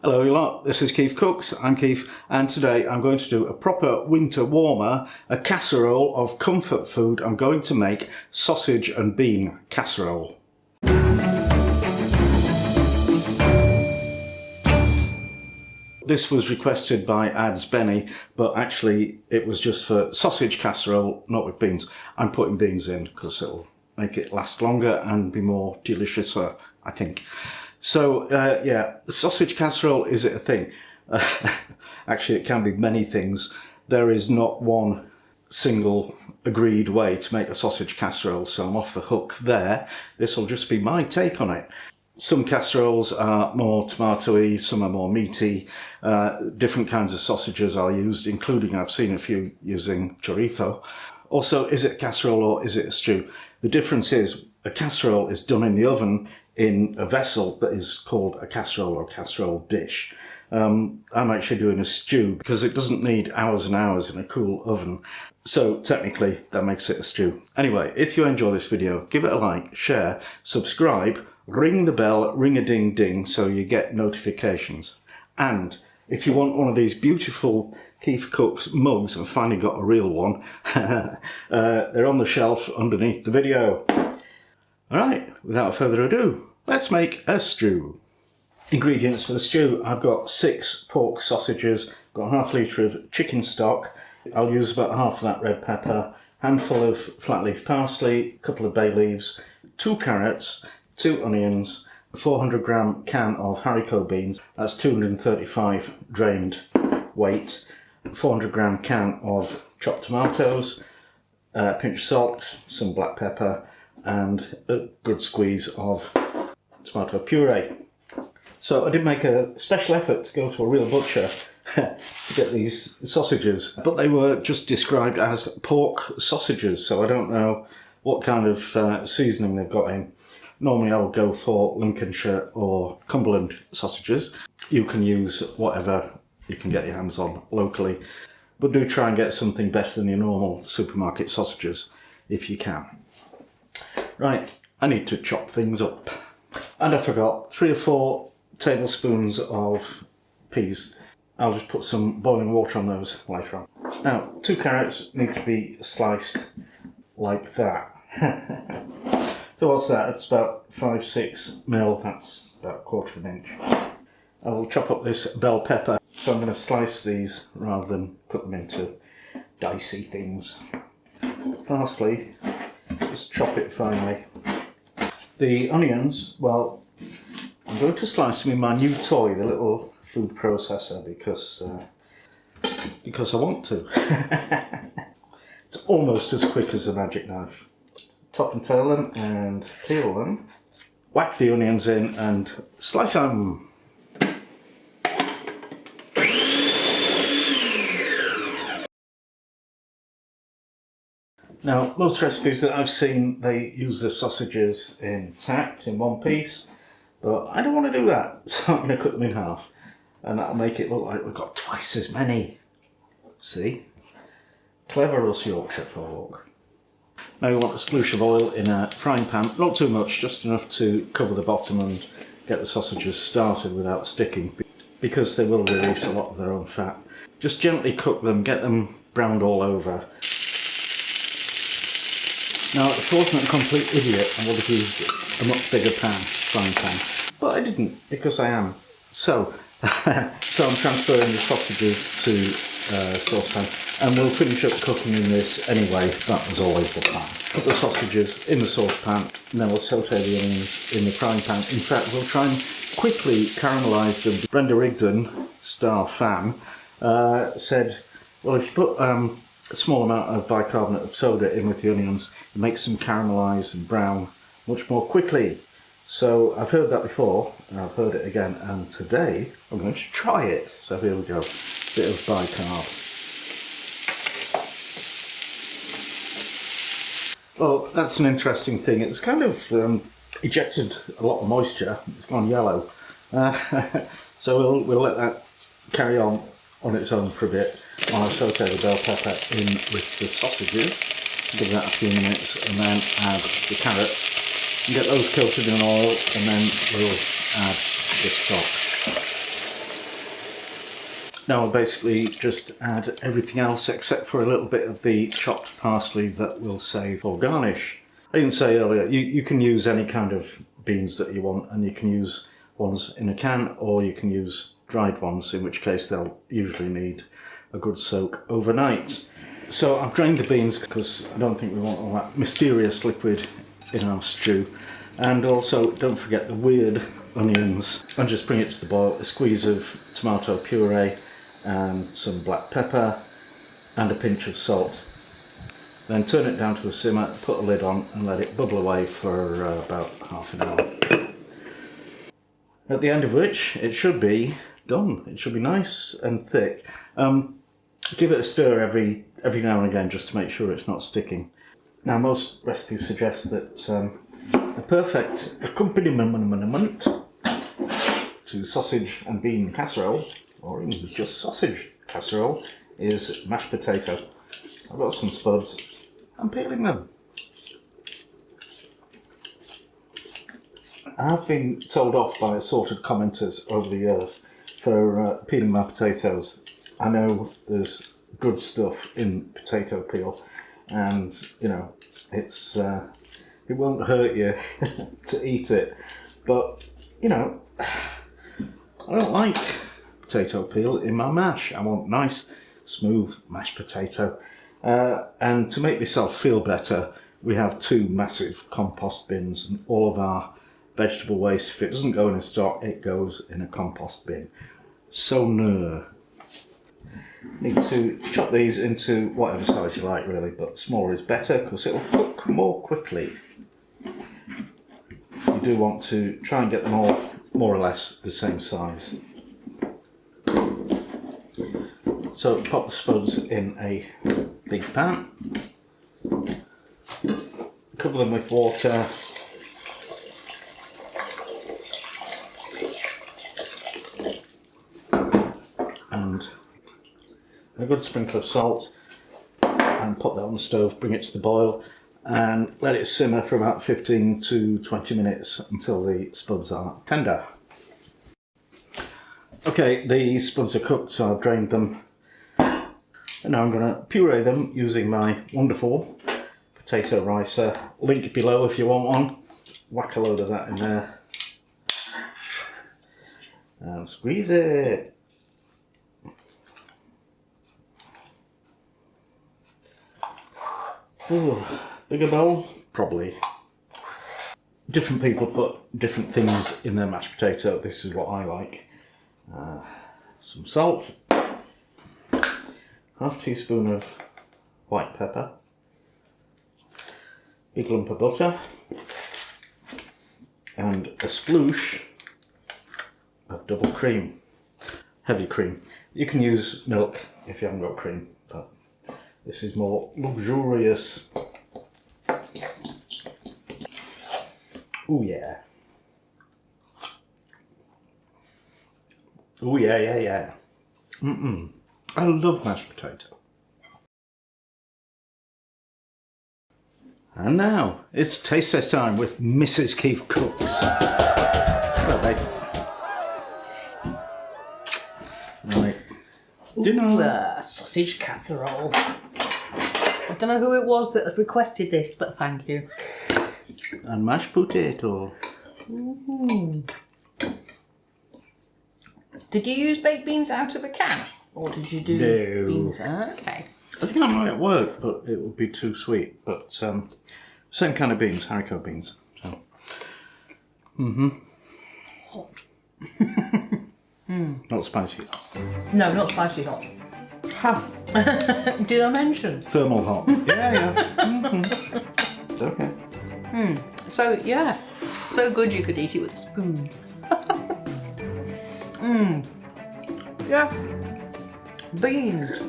Hello you lot, this is KeefCooks, I'm Keef, and today I'm going to do a proper winter warmer, a casserole of comfort food. I'm going to make sausage and bean casserole. This was requested by Ads Benny, but actually it was just for sausage casserole, not with beans. I'm putting beans in because it'll make it last longer and be more delicious, I think. So, yeah, sausage casserole, is it a thing? Actually, it can be many things. There is not one single agreed way to make a sausage casserole, so I'm off the hook there. This will just be my take on it. Some casseroles are more tomatoey, some are more meaty. Different kinds of sausages are used, including I've seen a few using chorizo. Also, is it a casserole or is it a stew? The difference is a casserole is done in the oven in a vessel that is called a casserole or casserole dish. I'm actually doing a stew because it doesn't need hours and hours in a cool oven. So technically that makes it a stew. Anyway, if you enjoy this video, give it a like, share, subscribe, ring the bell, ring a ding ding so you get notifications. And if you want one of these beautiful KeefCooks mugs, I've finally got a real one, they're on the shelf underneath the video. Alright, without further ado, let's make a stew. Ingredients for the stew: I've got 6 pork sausages, got ½ litre of chicken stock, I'll use about half of that red pepper, handful of flat leaf parsley, a couple of bay leaves, 2 carrots, 2 onions, a 400 gram can of haricot beans, that's 235 drained weight, 400 gram can of chopped tomatoes, a pinch of salt, some black pepper, and a good squeeze of tomato puree. So I did make a special effort to go to a real butcher to get these sausages, but they were just described as pork sausages, so I don't know what kind of seasoning they've got in. Normally I would go for Lincolnshire or Cumberland sausages. You can use whatever you can get your hands on locally, but do try and get something better than your normal supermarket sausages if you can. Right, I need to chop things up. And I forgot 3 or 4 tablespoons of peas. I'll just put some boiling water on those later on. Now, 2 carrots need to be sliced like that. So what's that? It's about 5-6 mil, that's about 1/4 inch. I will chop up this bell pepper. So I'm going to slice these rather than cut them into dicey things. Parsley, just chop it finely. The onions, well, I'm going to slice them in my new toy, the little food processor, because I want to. It's almost as quick as a magic knife. Top and tail them and peel them. Whack the onions in and slice them. Now, most recipes that I've seen, they use the sausages intact in one piece, but I don't want to do that, so I'm going to cut them in half, and that'll make it look like we've got twice as many. See? Clever us Yorkshire folk. Now you want a sploosh of oil in a frying pan, not too much, just enough to cover the bottom and get the sausages started without sticking, because they will release a lot of their own fat. Just gently cook them, get them browned all over. Now, if I wasn't a complete idiot, I would have used a much bigger frying pan, but I didn't, because I am. So I'm transferring the sausages to saucepan, and we'll finish up cooking in this anyway. That was always the plan. Put the sausages in the saucepan, and then we'll saute the onions in the frying pan. In fact, we'll try and quickly caramelise them. Brenda Rigdon, star fan, said, well, if you put a small amount of bicarbonate of soda in with the onions, it makes them caramelise and brown much more quickly. So I've heard that before, and I've heard it again, and today I'm going to try it. So here we go, bit of bicarb. Well, that's an interesting thing. It's kind of ejected a lot of moisture. It's gone yellow. So we'll let that carry on its own for a bit while I saute the bell pepper in with the sausages. Give that a few minutes and then add the carrots and get those coated in oil, and then we'll add the stock. Now I'll basically just add everything else except for a little bit of the chopped parsley that we'll save for garnish. I didn't say earlier, you can use any kind of beans that you want, and you can use ones in a can or you can use dried ones, in which case they'll usually need a good soak overnight. So I've drained the beans because I don't think we want all that mysterious liquid in our stew. And also don't forget the weird onions. And just bring it to the boil, a squeeze of tomato puree and some black pepper and a pinch of salt. Then turn it down to a simmer, put a lid on and let it bubble away for about half an hour. At the end of which it should be done. It should be nice and thick. Give it a stir every now and again just to make sure it's not sticking. Now most recipes suggest that the perfect accompaniment to sausage and bean casserole, or even just sausage casserole, is mashed potato. I've got some spuds. I'm peeling them. I've been told off by assorted commenters over the years for peeling my potatoes. I know there's good stuff in potato peel, and you know it won't hurt you to eat it, but you know I don't like potato peel in my mash. I want nice smooth mashed potato, and to make myself feel better we have 2 massive compost bins, and all of our vegetable waste, if it doesn't go in a stock, it goes in a compost bin. So need to chop these into whatever size you like really, but smaller is better because it will cook more quickly. You do want to try and get them all more or less the same size. So pop the spuds in a big pan, cover them with water, and a good sprinkle of salt, and put that on the stove, bring it to the boil and let it simmer for about 15 to 20 minutes until the spuds are tender. Okay, the spuds are cooked, so I've drained them. And now I'm going to puree them using my wonderful potato ricer. Link below if you want one. Whack a load of that in there. And squeeze it. Ooh, bigger bowl? Probably. Different people put different things in their mashed potato. This is what I like. Some salt. Half teaspoon of white pepper. Big lump of butter. And a sploosh of double cream. Heavy cream. You can use milk if you haven't got cream, but this is more luxurious. Oh yeah. Oh yeah. I love mashed potato. And now it's taste test time with Mrs. KeefCooks. Well, right. Dinner. Sausage casserole. I don't know who it was that had requested this, but thank you. And mashed potato. Did you use baked beans out of a can? Or did you do beans? Okay. I think I might work, but it would be too sweet. But same kind of beans, haricot beans. So. Hot. Not spicy. No, not spicy hot. Ha! Did I mention? Thermal hot. Yeah. It's okay. So, yeah. So good you could eat it with a spoon. Yeah. Beans.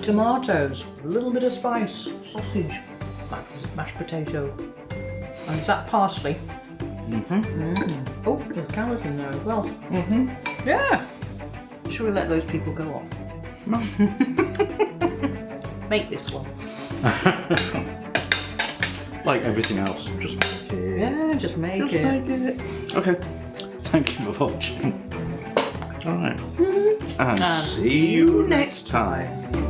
Tomatoes. A little bit of spice. Sausage. Mashed potato. And is that parsley? Oh, there's carrot in there as well. Yeah. Should we let those people go off? No. Make this one. Like everything else, just make it. Yeah, just make it. Okay. Thank you for watching. All right. And see you next time.